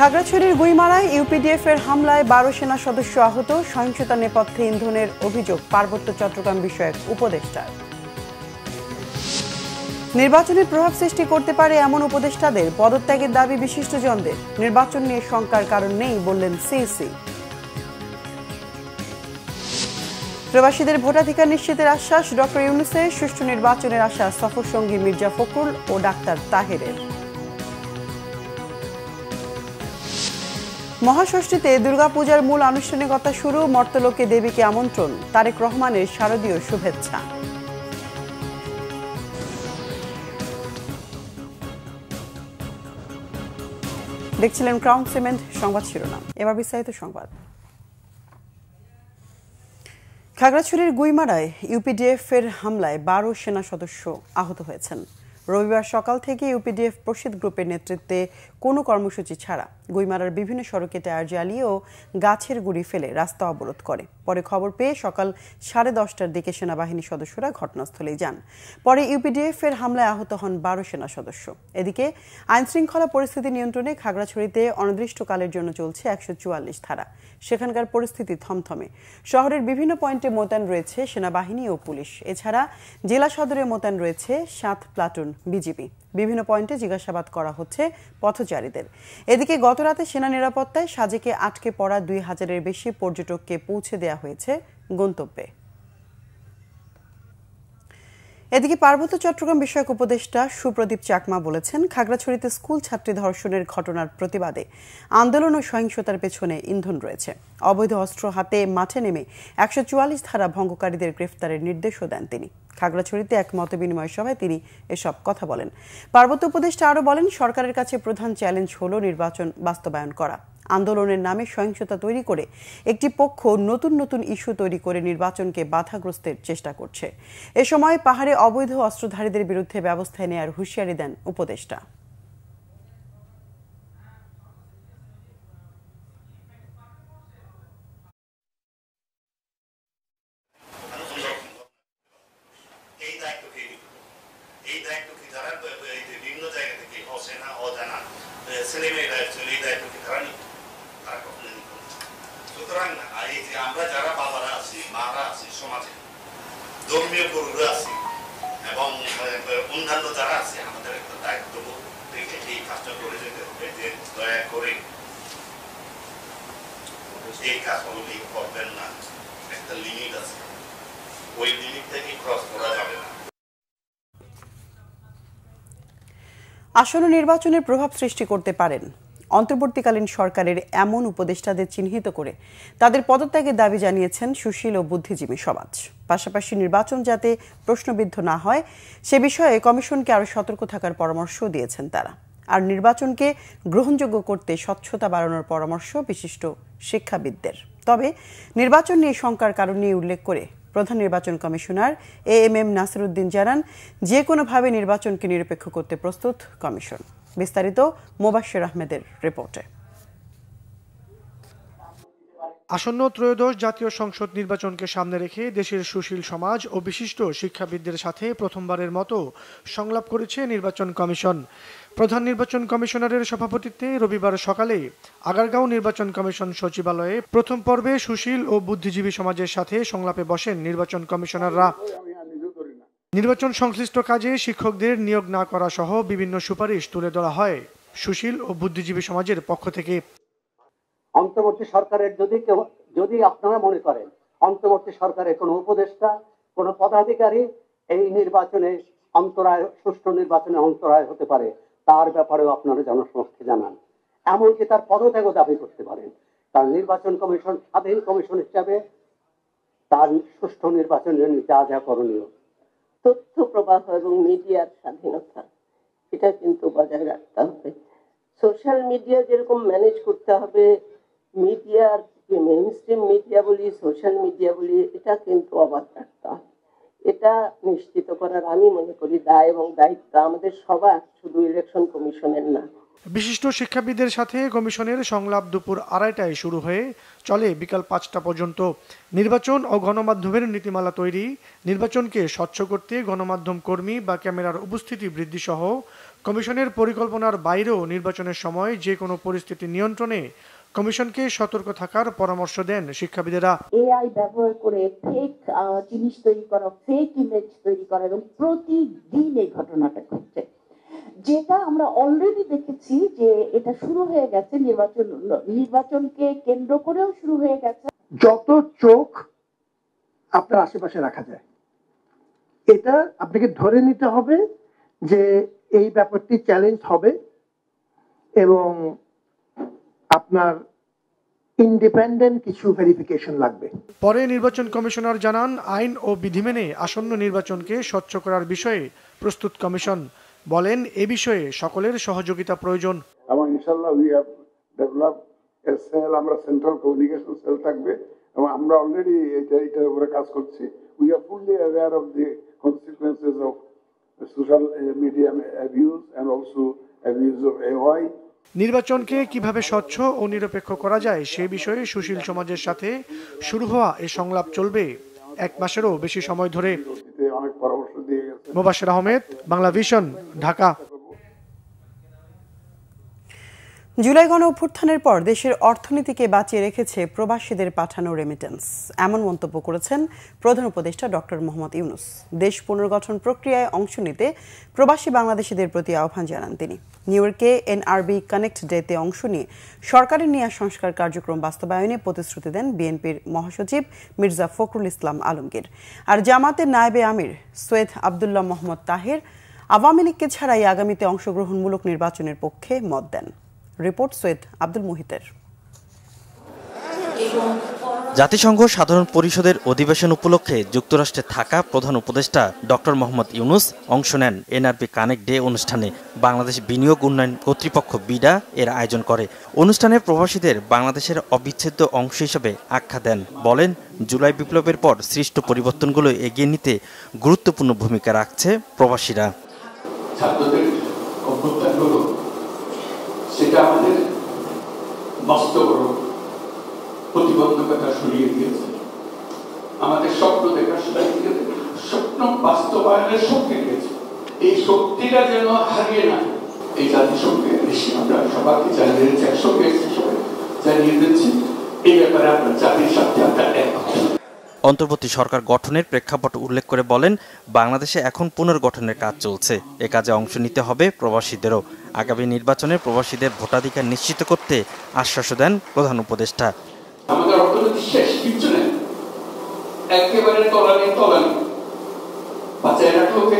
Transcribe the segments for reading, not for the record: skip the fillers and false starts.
খাগড়াছড়ির গুইমারায় ইউপিডিএফ এর হামলায় ১২ সেনা সদস্য আহত, সহিংসতার নেপথ্যে ইন্ধনের অভিযোগ পার্বত্য চট্টগ্রাম বিষয়ক উপদেষ্টার। নির্বাচনে প্রভাব সৃষ্টি করতে পারে এমন উপদেষ্টাদের পদত্যাগের দাবি বিশিষ্টজনদের, নির্বাচন নিয়ে শঙ্কার কারণ নেই বললেন সিইসি। প্রবাসীদের ভোটাধিকার নিশ্চিতের আশ্বাস ডক্টর ইউনূসের, সুষ্ঠু নির্বাচনের আশা সফরসঙ্গী মির্জা ফখরুল ও ডাক্তার তাহেরের। মহাষষ্ঠীতে দুর্গাপূজার মূল আনুষ্ঠানিকতা শুরু, মর্তলোকে দেবীকে আমন্ত্রণ, তারেক রহমানের শারদীয় শুভেচ্ছা। দেখছিলেন ক্রাউন সিমেন্ট সংবাদ শিরোনাম, এবার বিস্তারিত সংবাদ। খাগড়াছড়ির গুইমারায় ইউপিডিএফ এর হামলায় ১২ সেনা সদস্য আহত হয়েছেন। রবিবার সকাল থেকে ইউপিডিএফ প্রসিদ্ধ গ্রুপের নেতৃত্বে কোনো কর্মসূচি ছাড়া গুইমারার বিভিন্ন সড়কে টায়ার জ্বালিয়ে ও গাছের গুঁড়ি ফেলে রাস্তা অবরোধ করে। পরে খবর পেয়ে সকাল 10:30টার দিকে সেনাবাহিনী সদস্যরা ঘটনাস্থলে যান। পরে ইউপিডিএফ এর হামলায় আহত হন ১২ সেনা সদস্য। এদিকে আইনশৃঙ্খলা পরিস্থিতি নিয়ন্ত্রণে খাগড়াছড়িতে অনির্দিষ্টকালের জন্য চলছে ১৪৪ ধারা। সেখানকার পরিস্থিতি থমথমে। শহরের বিভিন্ন পয়েন্টে মোতায়েন রয়েছে সেনাবাহিনী ও পুলিশ। এছাড়া জেলা সদরে মোতায়েন রয়েছে ৭ প্লাটুন বিজিবি। বিভিন্ন পয়েন্টে জিজ্ঞাসাবাদ করা হচ্ছে পথচারীদের। এদিকে গতরাতে সেনা নিরাপত্তায় সাজেকে আটকে পড়া ২,০০০-এর বেশি পর্যটককে পৌঁছে দেওয়া হয়েছে গন্তব্যে। এদিকে পার্বত্য চট্টগ্রাম বিষয়ক উপদেষ্টা সুপ্রদীপ চাকমা বলেছেন, খাগড়াছড়িতে স্কুল ছাত্রী ধর্ষণের ঘটনার প্রতিবাদে আন্দোলন ও সহিংসতার পেছনে ইন্ধন রয়েছে। অবৈধ অস্ত্র হাতে মাঠে নেমে ১৪৪ ধারা ভঙ্গকারীদের গ্রেফতারের নির্দেশও দেন তিনি। খাগড়াছড়িতে এক মতবিনিময় সভায় তিনি এসব কথা বলেন। পার্বত্য উপদেষ্টা আরও বলেন, সরকারের কাছে প্রধান চ্যালেঞ্জ হল নির্বাচন বাস্তবায়ন করা। আন্দোলনের নামে সহিংসতা তৈরি করে একটি পক্ষ নতুন নতুন ইস্যু তৈরি করে নির্বাচনকে বাধাগ্রস্তের চেষ্টা করছে। এ সময় পাহাড়ে অবৈধ অস্ত্রধারীদের বিরুদ্ধে ব্যবস্থা নেওয়ার হুঁশিয়ারি দেন উপদেষ্টা। আমরা যারা বাবারা আছি, মারা আছি, সমাজে ধর্মীয় গুরুরা আছি এবং অন্যান্য যারা আছে, আমাদের একটা দায়িত্ব থেকে এই কাজটা করে যেতে হবে যে দয়া করে এই কাজগুলো করবেন না। একটা লিমিট আছে, ওই লিমিট থেকে ক্রস করা যাবে না। আসন্ন নির্বাচনের প্রভাব সৃষ্টি করতে পারেন অন্তর্বর্তীকালীন সরকারের এমন উপদেষ্টাদের চিহ্নিত করে তাদের পদত্যাগের দাবি জানিয়েছেন সুশীল ও বুদ্ধিজীবী সমাজ। পাশাপাশি নির্বাচন যাতে প্রশ্নবিদ্ধ না হয় সে বিষয়ে কমিশনকে আরও সতর্ক থাকার পরামর্শও দিয়েছেন তারা। আর নির্বাচনকে গ্রহণযোগ্য করতে স্বচ্ছতা বাড়ানোর পরামর্শ বিশিষ্ট শিক্ষাবিদদের। তবে নির্বাচন নিয়ে শঙ্কার কারণ নিয়ে উল্লেখ করে প্রধান নির্বাচন কমিশনার এএমএম নাসিরউদ্দিন জানান, যে কোনোভাবে নির্বাচনকে নিরপেক্ষ করতে প্রস্তুত কমিশন। বিস্তারিত মোবাশ্বের আহমেদের রিপোর্টে। আসন্ন ত্রয়োদশ জাতীয় সংসদ নির্বাচনকে সামনে রেখে দেশের সুশীল সমাজ ও বিশিষ্ট শিক্ষাবিদদের সাথে প্রথমবারের মতো সংলাপ করেছে নির্বাচন কমিশন। প্রধান নির্বাচন কমিশনারের সভাপতিত্বে রবিবার সকালে আগারগাঁও নির্বাচন কমিশন সচিবালয়ে প্রথম পর্বে সুশীল ও বুদ্ধিজীবী সমাজের সাথে সংলাপে বসেন নির্বাচন কমিশনাররা। নির্বাচন সংশ্লিষ্ট কাজে শিক্ষকদের নিয়োগ না করা সহ বিভিন্ন সুপারিশ তুলে ধরা হয় সুশীল ও বুদ্ধিজীবী সমাজের পক্ষ থেকে। অন্তর্বর্তী সরকারের যদি আপনারা মনে করেন অন্তর্বর্তী সরকারের কোনো উপদেষ্টা, কোনো পদাধিকারী এই নির্বাচনে অন্তরায়, সুষ্ঠু নির্বাচনে অন্তরায় হতে পারে, তার ব্যাপারেও আপনারা জনসমক্ষে জানান। এমনকি তার পদত্যাগও দাবি করতে পারেন। কারণ নির্বাচন কমিশন স্বাধীন কমিশন হিসাবে তার সুষ্ঠু নির্বাচনের জন্য যা যা করণীয়, তথ্য প্রবাহ এবং মিডিয়ার স্বাধীনতা, এটা কিন্তু বজায় রাখতে হবে। সোশ্যাল মিডিয়া যেরকম ম্যানেজ করতে হবে, মিডিয়ার যে মেইনস্ট্রিম মিডিয়া বলি, সোশ্যাল মিডিয়া বলি, এটা কিন্তু অবাধ রাখতে হবে। এটা নিশ্চিত করার আমি মনে করি দায় এবং দায়িত্ব আমাদের সবার, শুধু ইলেকশন কমিশনের না। বিশিষ্ট শিক্ষাবিদদের সাথে কমিশনের সংলাপ দুপুর 2:30টায় শুরু হয়ে চলে বিকাল 5টা পর্যন্ত। নির্বাচন ও গণমাধ্যমের নীতিমালা তৈরি, নির্বাচনকে স্বচ্ছ করতে গণমাধ্যম কর্মী বা ক্যামেরার উপস্থিতি বৃদ্ধি সহ কমিশনের পরিকল্পনার বাইরেও নির্বাচনের সময় যে কোনো পরিস্থিতি নিয়ন্ত্রণে কমিশনকে সতর্ক থাকার পরামর্শ দেন শিক্ষাবিদেরা। এআই ব্যবহার করে ফেক জিনিস তৈরি করা, ফেক ইমেজ তৈরি করা, এবং প্রতিদিন এই ঘটনাটা ঘটছে, যেটা আমরা অলরেডি দেখেছি যে এটা শুরু হয়ে গেছে নির্বাচনকে কেন্দ্র করেও শুরু হয়ে গেছে। যত চোখ আপনার আশেপাশে রাখা যায়, এটা আপনাকে ধরে নিতে হবে যে এই ব্যাপারটি চ্যালেঞ্জ হবে এবং আপনার ইন্ডিপেন্ডেন্ট কিছু ভেরিফিকেশন লাগবে। পরে নির্বাচন কমিশনার জানান, আইন ও বিধি মেনে আসন্ন নির্বাচনকে স্বচ্ছ করার বিষয়ে প্রস্তুত কমিশন। বলেন, এ বিষয়ে সকলের সহযোগিতা প্রয়োজন। এবং ইনশাআল্লাহ we have developed a cell, আমরা সেন্ট্রাল কমিউনিকেশন সেল থাকবে এবং আমরা অলরেডি এটার উপরে কাজ করছি। We are fully aware of the consequences of social media abuse and also abuse of AI. নির্বাচনকে কিভাবে স্বচ্ছ ও নিরপেক্ষ করা যায় সে বিষয়ে সুশীল সমাজের সাথে শুরু হওয়া এই সংলাপ চলবে 1 মাসেরও বেশি সময় ধরে। অনেক পরামর্শ দিয়ে গেছে। মোবাশ্বের আহমেদ, বাংলা ভিশন, ঢাকা। জুলাই গণ অভ্যুত্থানের পর দেশের অর্থনীতিকে বাঁচিয়ে রেখেছে প্রবাসীদের পাঠানো রেমিটেন্স, এমন মন্তব্য করেছেন প্রধান উপদেষ্টা ডক্টর মোহাম্মদ ইউনূস। দেশ পুনর্গঠন প্রক্রিয়ায় অংশ নিতে প্রবাসী বাংলাদেশিদের প্রতি আহ্বান জানান তিনি। নিউ ইয়র্কে এনআরবি কানেক্ট ডেতে অংশ নিয়ে সরকারের নেয়া সংস্কার কার্যক্রম বাস্তবায়নে প্রতিশ্রুতি দেন বিএনপির মহাসচিব মির্জা ফখরুল ইসলাম আলমগীর। আর জামাতের নায়েবে আমির সৈয়দ আবদুল্লাহ মোহাম্মদ তাহের আওয়ামী লীগকে ছাড়াই আগামীতে অংশগ্রহণমূলক নির্বাচনের পক্ষে মত দেন। রিপোর্ট সৈয়দ আব্দুল মুহিতের। জাতিসংঘ সাধারণ পরিষদের অধিবেশন উপলক্ষে যুক্তরাষ্ট্রে থাকা প্রধান উপদেষ্টা ডক্টর মোহাম্মদ ইউনূস অংশ নেন এনআরবি কানেক্ট ডে অনুষ্ঠানে। বাংলাদেশ বিনিয়োগ উন্নয়ন কর্তৃপক্ষ বিডা এর আয়োজন করে। অনুষ্ঠানে প্রবাসীদের বাংলাদেশের অবিচ্ছেদ্য অংশ হিসেবে আখ্যা দেন। বলেন, জুলাই বিপ্লবের পর সৃষ্ট পরিবর্তনগুলো এগিয়ে নিতে গুরুত্বপূর্ণ ভূমিকা রাখছে প্রবাসীরা। ছাত্রদের অভ্যুত্থানগুলো সেটা আমাদের মস্ত বড় প্রতিবন্ধকতা সরিয়ে দিয়েছে, আমাদের স্বপ্ন দেখার সরিয়ে দিয়েছে, স্বপ্ন বাস্তবায়নের শক্তি দিয়েছে। এই শক্তিটা যেন হারিয়ে না এই জাতিসংঘের বেশি আমরা সবাইকে জানিয়ে দিচ্ছি, একসঙ্গে জানিয়ে দিচ্ছি এই ব্যাপারে আমরা জাতির সাথে আমরা একমত। অন্তর্বর্তী সরকার গঠনের প্রেক্ষাপট উল্লেখ করে বলেন, বাংলাদেশে এখন পুনর্গঠনের কাজ চলছে, এ কাজে অংশ নিতে হবে প্রবাসীদেরও। আগামী নির্বাচনে প্রবাসীদের ভোটাধিকার নিশ্চিত করতে আশ্বাস দেন প্রধান উপদেষ্টা। আমাদের অর্থনীতি শেষ, কিছু নেই, একেবারে তলানি বাঁচায় রাখা ওকে।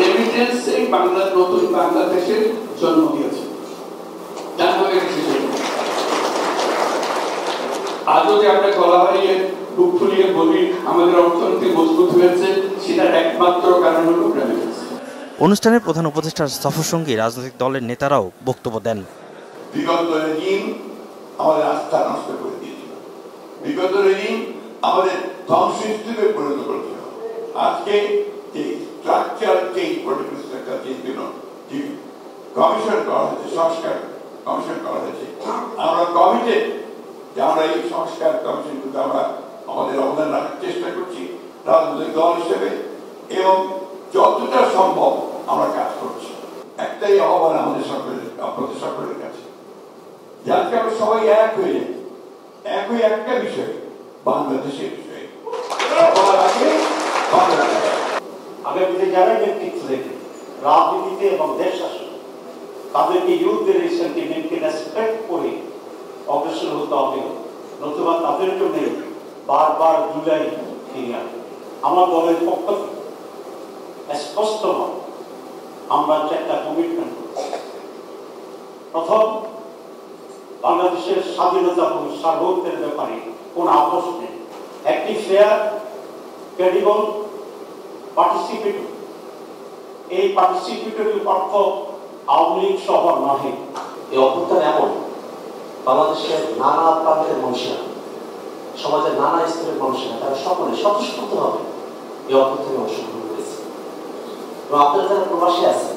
রেমিটেন্স এই বাংলার নতুন বাংলাদেশের জন্ম দিয়েছে। আজও যে আমরা গলা হারিয়ে বুক ফুলিয়ে বলি আমাদের অর্থনীতি মজবুত হয়েছে, সেটার একমাত্র কারণ হলো রেমিটেন্স। অনুষ্ঠানে প্রধান উপদেষ্টার সফরসঙ্গী রাজনৈতিক দলের নেতারাও বক্তব্য দেন। বিগত রেজিম আমাদের আস্থা নষ্ট করে দিয়েছিল, বিগত রেজিম আমাদের ধ্বংসস্তূপে পরিণত করেছিল। আজকে এই structure change, political structure change জন্য যে কমিশন করা হয়েছে, সংস্কার কমিশন করা হয়েছে, আমরা কমিটেড যে আমরা এই সংস্কার কমিশনগুলোতে আমরা আমাদের অবদান রাখার চেষ্টা করছি রাজনৈতিক দল হিসেবে, এবং যতটা সম্ভব আমরা কাজ করছি। একটাই আহ্বান আমাদের সকলের, আপনাদের সকলের কাছে, যাতে আমরা সবাই এক হয়ে যাই, একই একটা বিষয়, বাংলাদেশের বিষয়ে। আগামীতে যারা নেতৃত্ব দেবে রাজনীতিতে এবং দেশ শাসন, তাদেরকে ইউথদের এই সেন্টিমেন্টকে রেসপেক্ট করে অগ্রসর হতে হবে, নতুবা তাদের জন্য বারবার জুলাই ফিরে আসবে। আমার দলের পক্ষ থেকে স্পষ্ট আমরা একটা কমিটমেন্ট করছি। প্রথম, বাংলাদেশের স্বাধীনতা এবং সার্বভৌমত্বের ব্যাপারে কোন আপোষ নেই। একটি ফেয়ার, ক্রেডিবল, পার্টিসিপেটরি। এই পার্টিসিপেটরি অর্থ আওয়ামী লীগ সহ নহে। এই অভ্যুত্থান এমন বাংলাদেশের নানা প্রান্তের মানুষেরা, সমাজের নানা স্তরের মানুষেরা, তারা সকলে স্বতঃস্ফূর্তভাবে এই অভ্যুত্থানে অংশগ্রহণ করেছে। এবং আপনারা যারা প্রবাসী আছেন,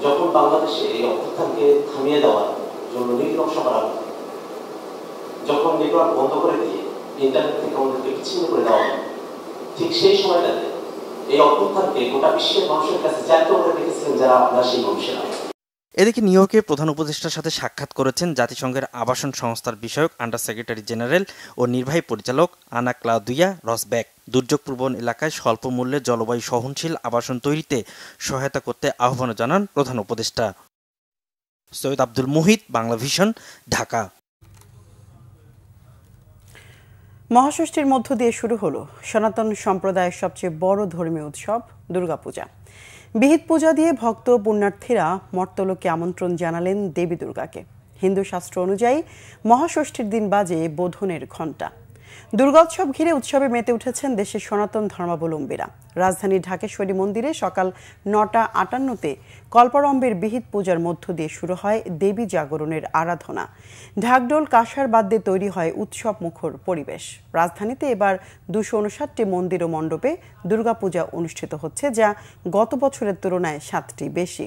যখন বাংলাদেশে এই অভ্যুত্থানকে থামিয়ে দেওয়ার জন্য নীল নকশা করা হতো, যখন নেটওয়ার্ক বন্ধ করে দিয়ে ইন্টারনেট থেকে আমাদেরকে বিচ্ছিন্ন করে দেওয়া হয়, ঠিক সেই সময়টাতে এই অভ্যুত্থানকে গোটা বিশ্বের মানুষের কাছে জ্যান্ত করে রেখেছিলেন যারা আপনারা সেই মানুষেরা। এদিকে নিউ ইয়র্কে প্রধান উপদেষ্টার সাথে সাক্ষাৎ করেছেন জাতিসংঘের আবাসন সংস্থার বিষয়ক আন্ডার সেক্রেটারি জেনারেল ও নির্বাহী পরিচালক আনা ক্লাউদিয়া রসব্যাক। দুর্যোগ প্রবণ এলাকায় স্বল্প মূল্যে জলবায়ু সহনশীল আবাসন তৈরিতে সহায়তা করতে আহ্বান জানান প্রধান উপদেষ্টা। সৈয়দ আব্দুল মুহিত, বাংলা ভিশন, ঢাকা। মহাষষ্ঠীর মধ্য দিয়ে শুরু হলো সনাতন সম্প্রদায়ের সবচেয়ে বড় ধর্মীয় উৎসব দুর্গাপূজা। বিহিত পূজা দিয়ে ভক্ত পুণ্যার্থীরা মর্তলোকে আমন্ত্রণ জানালেন দেবী দুর্গাকে। হিন্দু শাস্ত্র অনুযায়ী মহাষষ্ঠীর দিন বাজে বোধনের ঘণ্টা। দুর্গোৎসব ঘিরে উৎসবে মেতে উঠেছেন দেশের সনাতন ধর্মাবলম্বীরা। রাজধানীর ঢাকেশ্বরী মন্দিরে সকাল ৯:৫৮-তে কল্পারম্ভের বিহিত পূজার মধ্য দিয়ে শুরু হয় দেবী জাগরণের আরাধনা। ঢাকঢোল কাঁসার বাদ্যে তৈরি হয় উৎসব মুখর পরিবেশ। রাজধানীতে এবার ২৫৯টি মন্দির ও মণ্ডপে দুর্গাপূজা অনুষ্ঠিত হচ্ছে, যা গত বছরের তুলনায় ৭টি বেশি।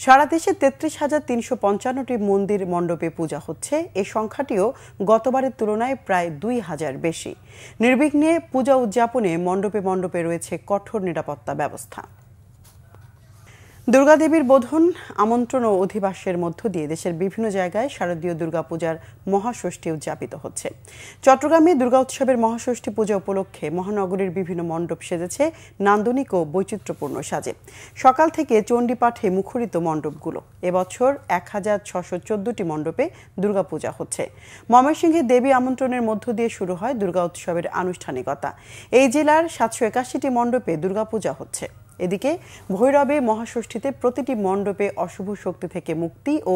সারা দেশে ৩৩,৩৫৫টি মন্দির মণ্ডপে পূজা হচ্ছে। এই সংখ্যাটিও গতবারের তুলনায় প্রায় ২,০০০ বেশি। নির্বিঘ্নে পূজা উদযাপনে মণ্ডপে মণ্ডপে রয়েছে কঠোর নিরাপত্তা ব্যবস্থা। দুর্গাদেবীর বোধন, আমন্ত্রণ ও অধিবাসের মধ্য দিয়ে দেশের বিভিন্ন জায়গায় শারদীয় দুর্গাপূজার মহাষষ্ঠী উদযাপিত হচ্ছে। চট্টগ্রামে দুর্গা উৎসবের মহাষষ্ঠী পূজা উপলক্ষে মহানগরীর বিভিন্ন মণ্ডপ সেজেছে নান্দনিক ও বৈচিত্র্যপূর্ণ সাজে। সকাল থেকে চণ্ডীপাঠে মুখরিত মণ্ডপগুলো। এবছর ১,৬১৪টি মণ্ডপে দুর্গাপূজা হচ্ছে। ময়মনসিংহে দেবী আমন্ত্রণের মধ্য দিয়ে শুরু হয় দুর্গা উৎসবের আনুষ্ঠানিকতা। এই জেলার ৭৮১টি মণ্ডপে দুর্গাপূজা হচ্ছে। এদিকে ভৈরবে মহাষষ্ঠীতে প্রতিটি মণ্ডপে অশুভ শক্তি থেকে মুক্তি ও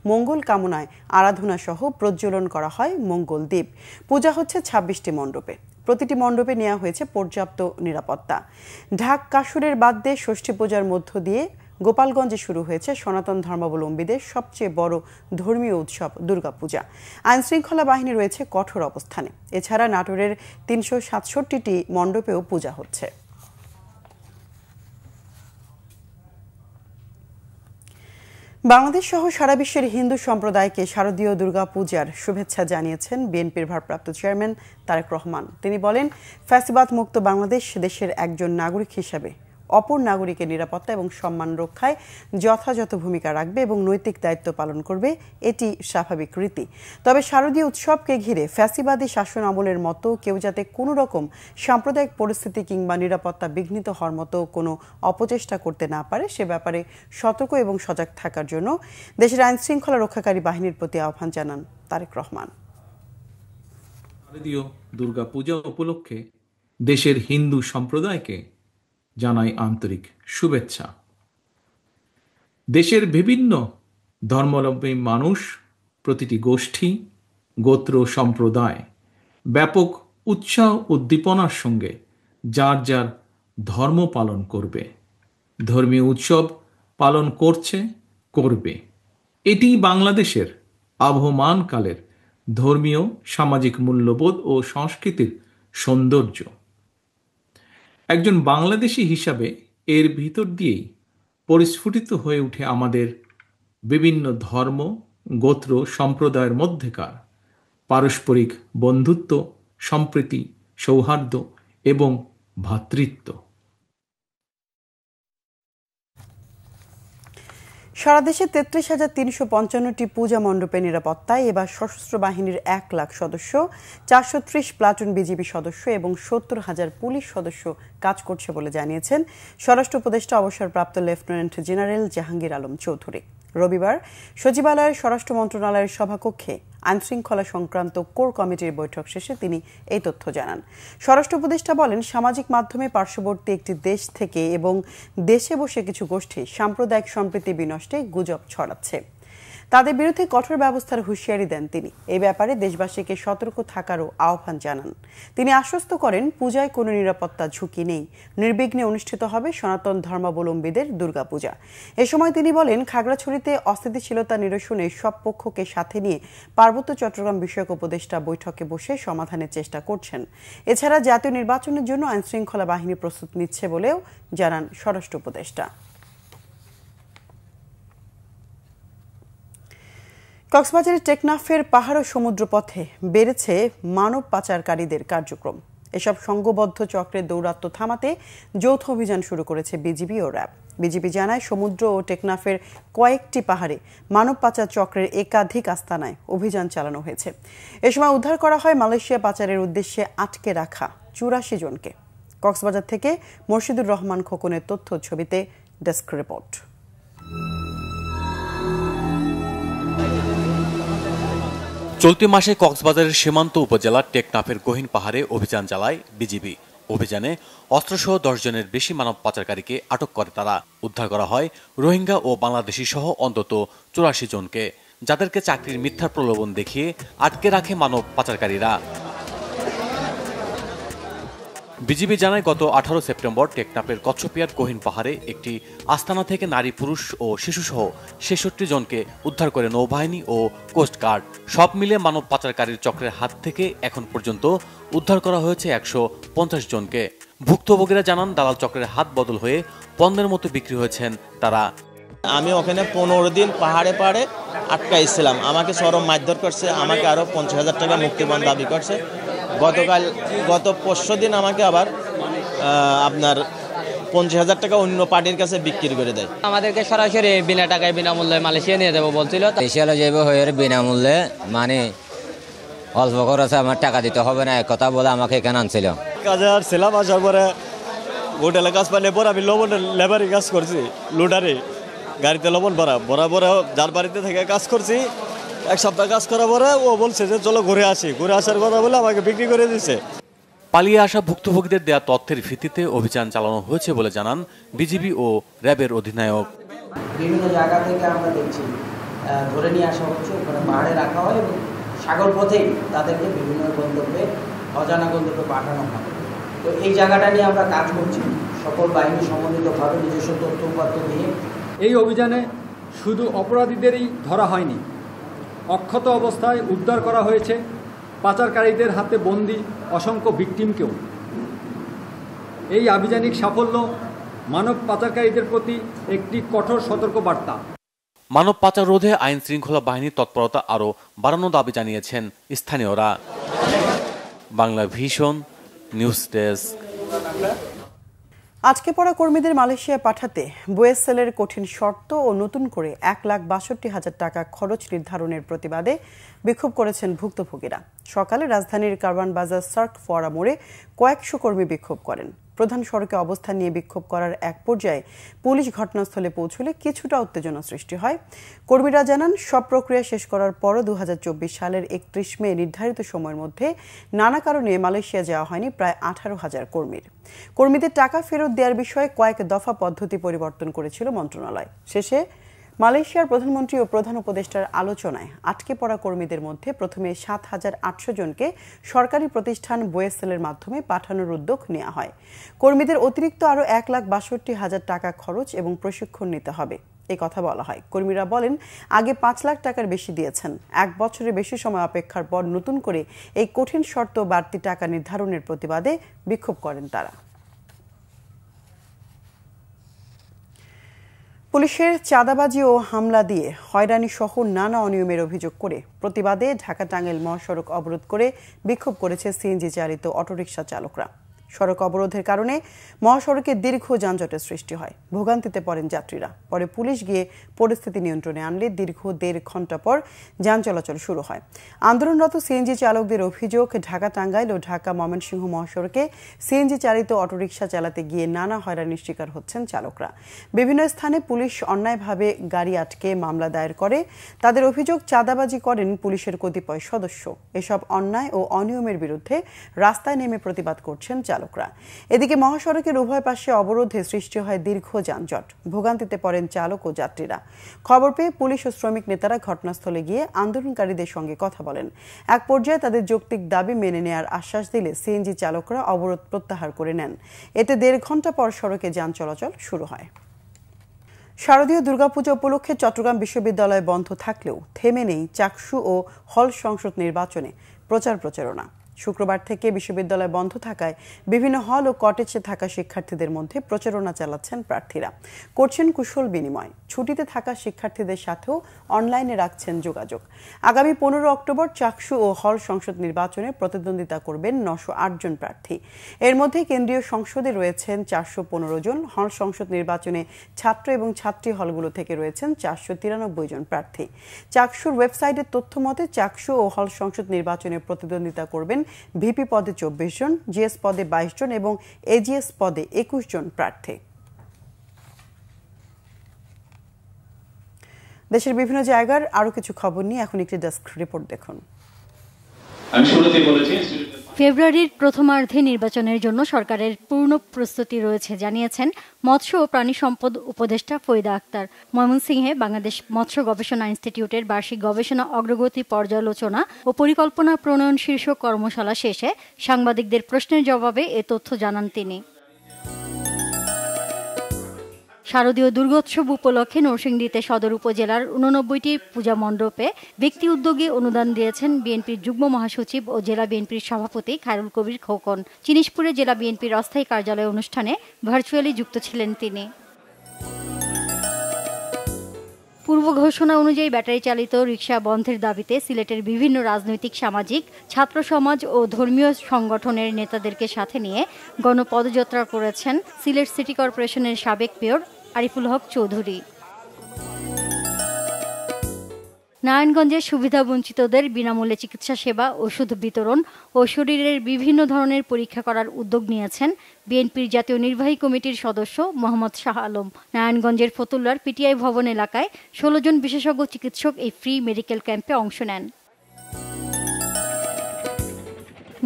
মঙ্গল কামনায় আরাধনা সহ প্রজ্বলন করা হয় মঙ্গল দ্বীপ। পূজা হচ্ছে ২৬টি মণ্ডপে। প্রতিটি মণ্ডপে নেওয়া হয়েছে পর্যাপ্ত নিরাপত্তা। ঢাক কাসুরের বাদ্যে ষষ্ঠী পূজার মধ্য দিয়ে গোপালগঞ্জে শুরু হয়েছে সনাতন ধর্মাবলম্বীদের সবচেয়ে বড় ধর্মীয় উৎসব দুর্গাপূজা। আইনশৃঙ্খলা বাহিনী রয়েছে কঠোর অবস্থানে। এছাড়া নাটোরের ৩৬৭টি মণ্ডপেও পূজা হচ্ছে। বাংলাদেশ সহ সারা বিশ্বের হিন্দু সম্প্রদায়কে শারদীয় দুর্গা পূজার শুভেচ্ছা জানিয়েছেন বিএনপির ভারপ্রাপ্ত চেয়ারম্যান তারেক রহমান। তিনি বলেন, ফ্যাসিবাদ মুক্ত বাংলাদেশ দেশের একজন নাগরিক হিসেবে অপর নাগরিকের নিরাপত্তা এবং সম্মান রক্ষায় যথাযথ ভূমিকা রাখবে এবং নৈতিক দায়িত্ব পালন করবে, এটি স্বাভাবিক রীতি। তবে শারদীয় উৎসবকে ঘিরে ফ্যাসিবাদী শাসন আমলের মতো কেউ যাতে কোনো রকম সাম্প্রদায়িক পরিস্থিতি কিংবা নিরাপত্তা বিঘ্নিত হওয়ার মতো কোনো অপচেষ্টা করতে না পারে সে ব্যাপারে সতর্ক এবং সজাগ থাকার জন্য দেশের আইন শৃঙ্খলা রক্ষাকারী বাহিনীর প্রতি আহ্বান জানান তারেক রহমান। শারদীয় দুর্গা পূজা উপলক্ষে দেশের হিন্দু সম্প্রদায়কে জানাই আন্তরিক শুভেচ্ছা। দেশের বিভিন্ন ধর্মাবলম্বী মানুষ, প্রতিটি গোষ্ঠী, গোত্র, সম্প্রদায় ব্যাপক উৎসাহ উদ্দীপনার সঙ্গে যার যার ধর্ম পালন করবে, ধর্মীয় উৎসব পালন করছে, করবে। এটি বাংলাদেশের আবহমানকালের ধর্মীয় সামাজিক মূল্যবোধ ও সংস্কৃতির সৌন্দর্য। একজন বাংলাদেশী হিসাবে এর ভিতর দিয়েই পরিস্ফুটিত হয়ে ওঠে আমাদের বিভিন্ন ধর্ম, গোত্র, সম্প্রদায়ের মধ্যেকার পারস্পরিক বন্ধুত্ব, সম্প্রীতি, সৌহার্দ্য এবং ভ্রাতৃত্ব। সারা দেশে ৩৩,৩৫৫টি পূজা মণ্ডপে নিরাপত্তায় এবার সশস্ত্র বাহিনীর ১ লাখ সদস্য, ৪৩০ প্লাটুন বিজিবি সদস্য এবং ৭০,০০০ পুলিশ সদস্য কাজ করছে বলে জানিয়েছেন স্বরাষ্ট্র উপদেষ্টা অবসরপ্রাপ্ত লেফটেন্যান্ট জেনারেল জাহাঙ্গীর আলম চৌধুরী। রবিবার সচিবালয়ের স্বরাষ্ট্র মন্ত্রণালয়ের সভাকক্ষে আইনশৃঙ্খলা সংক্রান্ত কোর কমিটির বৈঠক শেষে তিনি এই তথ্য জানান। স্বরাষ্ট্র উপদেষ্টা বলেন, সামাজিক মাধ্যমে পার্শ্ববর্তী একটি দেশ থেকে এবং দেশে বসে কিছু গোষ্ঠী সাম্প্রদায়িক সম্প্রীতি বিনষ্টে গুজব ছড়াচ্ছে। তাদের বিরুদ্ধে কঠোর ব্যবস্থার হুঁশিয়ারি দেন তিনি। এই ব্যাপারে দেশবাসীকে সতর্ক থাকারও আহ্বান জানান। তিনি আশ্বস্ত করেন, পূজায় কোনো নিরাপত্তা ঝুঁকি নেই, নির্বিঘ্নে অনুষ্ঠিত হবে সনাতন ধর্মাবলম্বীদের দুর্গাপূজা। এ সময় তিনি বলেন, খাগড়াছড়িতে অস্থিতিশীলতা নিরসনে সব পক্ষকে সাথে নিয়ে পার্বত্য চট্টগ্রাম বিষয়ক উপদেষ্টা বৈঠকে বসে সমাধানের চেষ্টা করছেন। এছাড়া জাতীয় নির্বাচনের জন্য আইনশৃঙ্খলা বাহিনী প্রস্তুতি নিচ্ছে বলেও জানান স্বরাষ্ট্র উপদেষ্টা। কক্সবাজারের টেকনাফের পাহাড় ও সমুদ্রপথে বেড়েছে মানব পাচারকারীদের কার্যক্রম। এসব সংঘবদ্ধ চক্রের দৌরাত্ম্য থামাতে যৌথ অভিযান শুরু করেছে বিজিবি ও র্যাব। বিজিবি জানায়, সমুদ্র ও টেকনাফের কয়েকটি পাহাড়ে মানব পাচার চক্রের একাধিক আস্তানায় অভিযান চালানো হয়েছে। এ সময় উদ্ধার করা হয় মালয়েশিয়া পাচারের উদ্দেশ্যে আটকে রাখা 84 জনকে। কক্সবাজার থেকে মুর্শিদুর রহমান খোকনের তথ্য ছবিতে ডেস্ক রিপোর্ট। চলতি মাসে কক্সবাজারের সীমান্ত উপজেলার টেকনাফের গহীন পাহাড়ে অভিযান চালায় বিজিবি। অভিযানে অস্ত্রসহ 10 জনের বেশি মানব পাচারকারীকে আটক করে তারা। উদ্ধার করা হয় রোহিঙ্গা ও বাংলাদেশি সহ অন্তত 84 জনকে, যাদেরকে চাকরির মিথ্যা প্রলোভন দেখিয়ে আটকে রাখে মানব পাচারকারীরা। বিজিবি জানায়, গত 18 সেপ্টেম্বর টেকনাফের কচ্ছপিয়ার গহীন পাহাড়ে একটি আস্তানা থেকে নারী, পুরুষ ও শিশুসহ 66 জনকে উদ্ধার করে নৌবাহিনী ও কোস্টগার্ড। সব মিলে মানব পাচারকারীর চক্রের হাত থেকে এখন পর্যন্ত উদ্ধার করা হয়েছে 150 জনকে। ভুক্তভোগীরা জানান, দালাল চক্রের হাত বদল হয়ে পণ্যের মতো বিক্রি হয়েছেন তারা। আমি ওখানে 15 দিন পাহাড়ে পাহাড়ে আটকাইছিলাম। আমাকে চরম মারধর করছে, আমাকে আরো 50,000 টাকা মুক্তিপণ দাবি করছে। গত 5 দিন আমাকে আবার আপনার 50,000 টাকা অন্য পার্টির কাছে বিক্রি করে দেয়। আমাদেরকে সরাসরি বিনা টাকায় বিনামূল্যে মালয়েশিয়া নিয়ে যাবো বলছিল। মালয়েশিয়া যাবো হয়ে বিনামূল্যে, মানে অল্প খরচে আমার টাকা দিতে হবে না, এক কথা বলে আমাকে এখানে আনছিল। কাজে আসছিলাম, আসার পরে হোটেলে কাজ পাইলে পরে আমি লবণ লেবারি কাজ করছি, লোডারে গাড়িতে লবণ ভরা যার বাড়িতে থেকে কাজ করছি। 1 সপ্তাহ কাজ করার পরে ও বলছে যে চলো ঘুরে আসি। ঘুরে আসার কথা বলে আমাকে বিক্রি করে দিচ্ছে। পালিয়ে আসা ভুক্তভোগীদের দেয়া তথ্যের ভিত্তিতে অভিযান চালানো হয়েছে বলে জানান বিজিবি ও র্যাবের অধিনায়ক। বিভিন্ন জায়গা থেকে আমরা দেখছি ধরে নিয়ে আসা হচ্ছে, ওখানে পাহাড়ে রাখা হয় এবং সাগর পথেই তাদেরকে বিভিন্ন গন্তব্যে, অজানা গন্তব্যে পাঠানো হয়। তো এই জায়গাটা নিয়ে আমরা কাজ করছি, সকল বাহিনী সমন্বিতভাবে নিজস্ব তথ্য উপাত্ত দিয়ে। এই অভিযানে শুধু অপরাধীদেরই ধরা হয়নি, অক্ষত অবস্থায় উদ্ধার করা হয়েছে পাচারকারীদের হাতে বন্দী অসংখ্য ভিকটিমকেও। এই আভিযানিক সাফল্য মানব পাচারকারীদের প্রতি একটি কঠোর সতর্কবার্তা। মানব পাচার রোধে আইন শৃঙ্খলা বাহিনীর তৎপরতা আরও বাড়ানোর দাবি জানিয়েছেন স্থানীয়রা। Bangla Vision news desk. আজকে পড়া কর্মীদের মালয়েশিয়ায় পাঠাতে বুয়েসেলের কঠিন শর্ত ও নতুন করে 1,62,000 টাকা খরচ নির্ধারণের প্রতিবাদে বিক্ষোভ করেছেন ভুক্তভোগীরা। সকালে রাজধানীর কারওয়ান বাজার সার্ক ফোয়ারা মোড়ে কয়েকশো কর্মী বিক্ষোভ করেন। প্রধান সড়কে অবস্থান নিয়ে বিক্ষোভ করার এক পর্যায়ে পুলিশ ঘটনাস্থলে পৌঁছলে কিছুটা উত্তেজনা সৃষ্টি হয়। কর্মীরা জানান, সব প্রক্রিয়া শেষ করার পরও 2024 সালের 31 মে নির্ধারিত সময়ের মধ্যে নানা কারণে মালয়েশিয়া যাওয়া হয়নি প্রায় 18,000 কর্মীর। কর্মীদের টাকা ফেরত দেওয়ার বিষয়ে কয়েক দফা পদ্ধতি পরিবর্তন করেছিল মন্ত্রণালয়। শেষে মালয়েশিয়ার প্রধানমন্ত্রী ও প্রধান উপদেষ্টার আলোচনায় আটকে পড়া কর্মীদের মধ্যে প্রথমে 7,800 জনকে সরকারি প্রতিষ্ঠান বুয়েসেলের মাধ্যমে পাঠানোর উদ্যোগ নেওয়া হয়। কর্মীদের অতিরিক্ত আরও 1,62,000 টাকা খরচ এবং প্রশিক্ষণ নিতে হবে, এই কথা বলা হয়। কর্মীরা বলেন, আগে 5 লাখ টাকার বেশি দিয়েছেন। 1 বছরের বেশি সময় অপেক্ষার পর নতুন করে এই কঠিন শর্ত বাড়তি টাকা নির্ধারণের প্রতিবাদে বিক্ষোভ করেন তারা। পুলিশের চাঁদাবাজি ও হামলা দিয়ে হয়রানি সহ নানা অনিয়মের অভিযোগ করে প্রতিবাদে ঢাকা-টাঙ্গাইল মহাসড়ক অবরোধ করে বিক্ষোভ করেছে সিএনজি চালিত অটোরিকশা চালকরা। সড়ক অবরোধের কারণে মহাসড়কে দীর্ঘ যানজটের সৃষ্টি হয়, ভোগান্তিতে পড়েন যাত্রীরা। পরে পুলিশ গিয়ে পরিস্থিতি নিয়ন্ত্রণে আনলে দীর্ঘ 1.5 ঘণ্টা পর যান চলাচল শুরু হয়। আন্দোলনরত সিএনজি চালকদের অভিযোগ, ঢাকা-টাঙ্গাইল ও ঢাকা-ময়মনসিংহ মহাসড়কে সিএনজি চালিত অটোরিকশা চালাতে গিয়ে নানা হয়রানির শিকার হচ্ছেন চালকরা। বিভিন্ন স্থানে পুলিশ অন্যায়ভাবে গাড়ি আটকে মামলা দায়ের করে। তাদের অভিযোগ, চাঁদাবাজি করেন পুলিশের কতিপয় সদস্য। এসব অন্যায় ও অনিয়মের বিরুদ্ধে রাস্তায় নেমে প্রতিবাদ করছেন চালক। চালকরা। এদিকে মহাসড়কের উভয় পাশে অবরোধে সৃষ্টি হয় দীর্ঘ যানজট, ভোগান্তিতে পড়েন চালক ও যাত্রীরা। খবর পেয়ে পুলিশ ও শ্রমিক নেতারা ঘটনাস্থলে গিয়ে আন্দোলনকারীদের সঙ্গে কথা বলেন। এক পর্যায়ে তাদের যৌক্তিক দাবি মেনে নেওয়ার আশ্বাস দিলে সিএনজি চালকরা অবরোধ প্রত্যাহার করে নেন। এতে 1.5 ঘণ্টা পর সড়কে যান চলাচল শুরু হয়। শারদীয় দুর্গাপূজা উপলক্ষে চট্টগ্রাম বিশ্ববিদ্যালয় বন্ধ থাকলেও থেমে নেই চাকসু ও হল সংসদ নির্বাচনে প্রচারণা। শুক্রবার থেকে বিশ্ববিদ্যালয় বন্ধ থাকায় বিভিন্ন হল ও কটেজে থাকা শিক্ষার্থীদের মধ্যে প্রচারণা চালাচ্ছেন প্রার্থীরা, করছেন কুশল বিনিময়। ছুটিতে থাকা শিক্ষার্থীদের সাথেও অনলাইনে রাখছেন যোগাযোগ। আগামী 15 অক্টোবর চাকসু ও হল সংসদ নির্বাচনে প্রতিদ্বন্দ্বিতা করবেন 908 জন প্রার্থী। এর মধ্যে কেন্দ্রীয় সংসদে রয়েছেন 415 জন, হল সংসদ নির্বাচনে ছাত্র এবং ছাত্রী হলগুলো থেকে রয়েছেন 493 জন প্রার্থী। চাকসুর ওয়েবসাইটের তথ্য মতে চাকসু ও হল সংসদ নির্বাচনে প্রতিদ্বন্দ্বিতা করবেন ভিপি পদে 24 জন, জিএস পদে 22 জন এবং এজিএস পদে 21 জন প্রার্থী। দেশের বিভিন্ন জায়গার আরো কিছু খবর নিয়ে এখন একটি ডেস্ক রিপোর্ট দেখুন। ফেব্রুয়ারির প্রথমার্ধে নির্বাচনের জন্য সরকারের পূর্ণ প্রস্তুতি রয়েছে জানিয়েছেন মৎস্য ও প্রাণী সম্পদ উপদেষ্টা ফরিদা আক্তার। ময়মনসিংহে বাংলাদেশ মৎস্য গবেষণা ইনস্টিটিউটের বার্ষিক গবেষণা অগ্রগতি পর্যালোচনা ও পরিকল্পনা প্রণয়ন শীর্ষক কর্মশালা শেষে সাংবাদিকদের প্রশ্নের জবাবে এ তথ্য জানান তিনি। শারদীয় দুর্গোৎসব উপলক্ষে নরসিংদীতে সদর উপজেলার 89টি পূজা মণ্ডপে ব্যক্তি উদ্যোগে অনুদান দিয়েছেন বিএনপির যুগ্ম মহাসচিব ও জেলা বিএনপির সভাপতি খায়রুল কবির খোকন। চিনিশপুরে জেলা বিএনপির অস্থায়ী কার্যালয় অনুষ্ঠানে ভার্চুয়ালি যুক্ত ছিলেন তিনি। পূর্ব ঘোষণা অনুযায়ী ব্যাটারি চালিত রিকশা বন্ধের দাবিতে সিলেটের বিভিন্ন রাজনৈতিক, সামাজিক, ছাত্র সমাজ ও ধর্মীয় সংগঠনের নেতাদেরকে সাথে নিয়ে গণপদযাত্রা করেছেন সিলেট সিটি কর্পোরেশনের সাবেক মেয়র আরিফুল হক চৌধুরী। নারায়ণগঞ্জের সুবিধাবঞ্চিতদের বিনামূল্যে চিকিৎসা সেবা, ওষুধ বিতরণ ও শরীরের বিভিন্ন ধরনের পরীক্ষা করার উদ্যোগ নিয়েছেন বিএনপির জাতীয় নির্বাহী কমিটির সদস্য মোহাম্মদ শাহ আলম। নারায়ণগঞ্জের ফতুল্লার পিটিআই ভবন এলাকায় 16 জন বিশেষজ্ঞ চিকিৎসক এই ফ্রি মেডিকেল ক্যাম্পে অংশ নেন।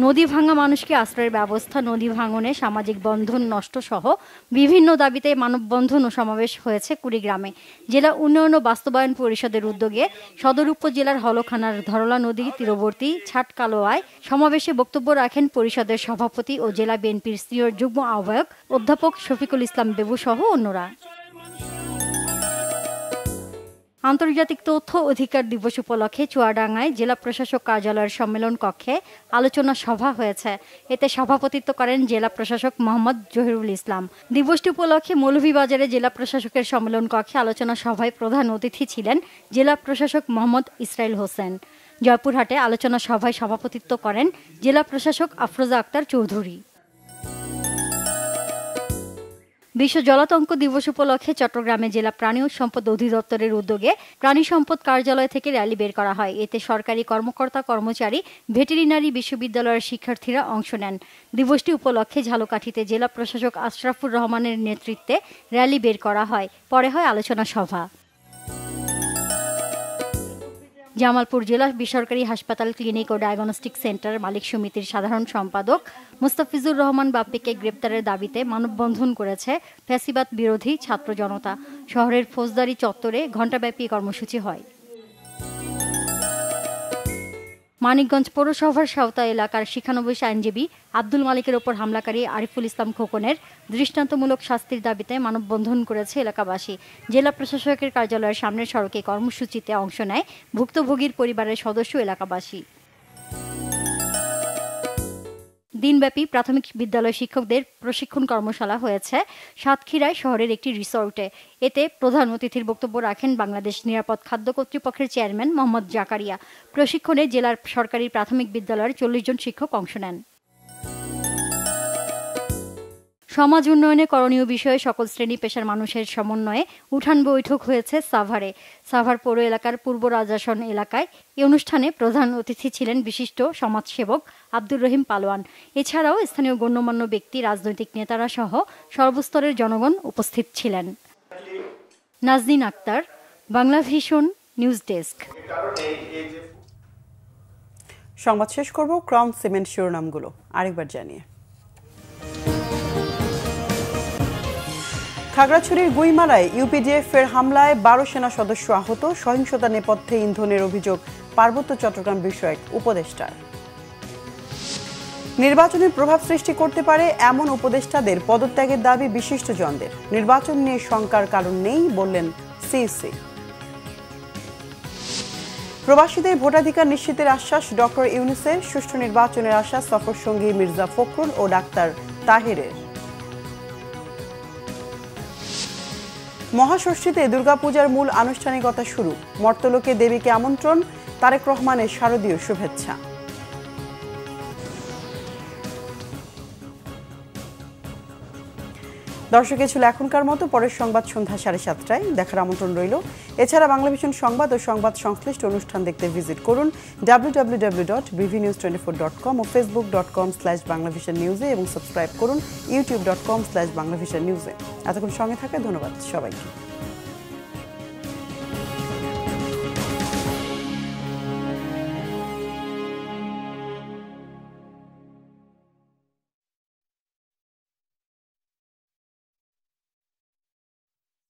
নদী ভাঙা মানুষকে আশ্রয়ের ব্যবস্থা, নদী ভাঙনে সামাজিক বন্ধন নষ্ট সহ বিভিন্ন দাবিতে মানববন্ধন ও সমাবেশ হয়েছে কুড়িগ্রামে। জেলা উন্নয়ন ও বাস্তবায়ন পরিষদের উদ্যোগে সদর উপজেলার হলখানার ধরলা নদী তীরবর্তী ছাটকালোয়ায় সমাবেশে বক্তব্য রাখেন পরিষদের সভাপতি ও জেলা বিএনপির সিনিয়র যুগ্ম আহ্বায়ক অধ্যাপক শফিকুল ইসলাম বেবু সহ অন্যরা। আন্তর্জাতিক তথ্য অধিকার দিবস উপলক্ষে চুয়াডাঙ্গায় জেলা প্রশাসক কার্যালয়ের সম্মেলন কক্ষে আলোচনা সভা হয়েছে। এতে সভাপতিত্ব করেন জেলা প্রশাসক মোহাম্মদ জহিরুল ইসলাম। দিবসটি উপলক্ষে মৌলভীবাজারে জেলা প্রশাসকের সম্মেলন কক্ষে আলোচনা সভায় প্রধান অতিথি ছিলেন জেলা প্রশাসক মোহাম্মদ ইসরাইল হোসেন। জয়পুরহাটে আলোচনা সভায় সভাপতিত্ব করেন জেলা প্রশাসক আফরোজা আক্তার চৌধুরী। বিশ্ব জলাতঙ্ক দিবস উপলক্ষে চট্টগ্রামে জেলা প্রাণী সম্পদ অধিদপ্তরের উদ্যোগে প্রাণী সম্পদ কার্যালয় থেকে র্যালি বের করা হয়। এতে সরকারি কর্মকর্তা, কর্মচারী, ভেটেরিনারি বিশ্ববিদ্যালয়ের শিক্ষার্থীরা অংশ নেন। দিবসটি উপলক্ষে ঝালকাঠিতে জেলা প্রশাসক আশরাফুর রহমানের নেতৃত্বে র্যালি বের করা হয়। পরে হয় আলোচনা সভা। জামালপুর জেলা বেসরকারি হাসপাতাল, ক্লিনিক ও ডায়াগনস্টিক সেন্টার মালিক সমিতির সাধারণ সম্পাদক মুস্তাফিজুর রহমান বাপ্পিকে গ্রেপ্তারের দাবিতে মানববন্ধন করেছে ফ্যাসিবাদ বিরোধী ছাত্র জনতা। শহরের ফৌজদারি চত্বরে ঘণ্টাব্যাপী কর্মসূচি হয়। মানিকগঞ্জ পৌরসভার সাঁওতা এলাকার শিক্ষানবিশ আইনজীবী আব্দুল মালিকের ওপর হামলাকারী আরিফুল ইসলাম খোকনের দৃষ্টান্তমূলক শাস্তির দাবিতে মানববন্ধন করেছে এলাকাবাসী। জেলা প্রশাসকের কার্যালয়ের সামনের সড়কে কর্মসূচিতে অংশ নেয় ভুক্তভোগীর পরিবারের সদস্য এলাকাবাসী। দিনব্যাপী প্রাথমিক বিদ্যালয় শিক্ষকদের প্রশিক্ষণ কর্মশালা হয়েছে সাতক্ষীরায় শহরের একটি রিসোর্টে। এতে প্রধান অতিথির বক্তব্য রাখেন বাংলাদেশ নিরাপদ খাদ্য কর্তৃপক্ষের চেয়ারম্যান মোহাম্মদ জাকারিয়া। প্রশিক্ষণে জেলার সরকারি প্রাথমিক বিদ্যালয়ের 40 জন শিক্ষক অংশ নেন। সমাজ উন্নয়নে করণীয় বিষয়ে সকল শ্রেণী পেশার মানুষের সমন্বয়ে উঠান বৈঠক হয়েছে সাভারে। সাভার পৌর এলাকার পূর্ব রাজাসন এলাকায় এই অনুষ্ঠানে প্রধান অতিথি ছিলেন বিশিষ্ট সমাজসেবক আব্দুর রহিম পালোয়ান। এছাড়াও স্থানীয় গণ্যমান্য ব্যক্তি, রাজনৈতিক নেতারা সহ সর্বস্তরের জনগণ উপস্থিত ছিলেন। Nazneen Akhtar, Bangla Vision news desk. সংবাদ শেষ করব ক্রাউন সিমেন্ট শিরোনামগুলো আরেকবার জানিয়ে। খাগড়াছড়ির গুইমারায় ইউপিডিএফ এর হামলায় 12 সেনা সদস্য আহত। সহিংসতা নেপথ্যে ইন্ধনের অভিযোগ পার্বত্য চট্টগ্রাম বিষয়ক উপদেষ্টার। নির্বাচনের প্রভাব সৃষ্টি করতে পারে এমন উপদেষ্টাদের পদত্যাগের দাবি বিশিষ্টজনদের। নির্বাচন নিয়ে শঙ্কার কারণ নেই বললেন সিইসি। প্রবাসীদের ভোটাধিকার নিশ্চিতের আশ্বাস ডক্টর ইউনূসের। সুষ্ঠু নির্বাচনের আশ্বাস সফরসঙ্গী মির্জা ফখরুল ও ডাক্তার তাহেরের। মহাষষ্ঠীতে দুর্গাপূজার মূল আনুষ্ঠানিকতা শুরু। মর্তলোকে দেবীকে আমন্ত্রণ, তারেক রহমানের শারদীয় শুভেচ্ছা। দর্শক, ছিল এখনকার মতো। পরের সংবাদ সন্ধ্যা 7:30টায় দেখার আমন্ত্রণ রইল। এছাড়া বাংলাভিশন সংবাদ ও সংবাদ সংশ্লিষ্ট অনুষ্ঠান দেখতে ভিজিট করুন www.bvnews24.com ও facebook.com/banglavisionnews এবং সাবস্ক্রাইব করুন youtube.com/banglavisionnews। এতক্ষণ সঙ্গে থাকায় ধন্যবাদ সবাইকে।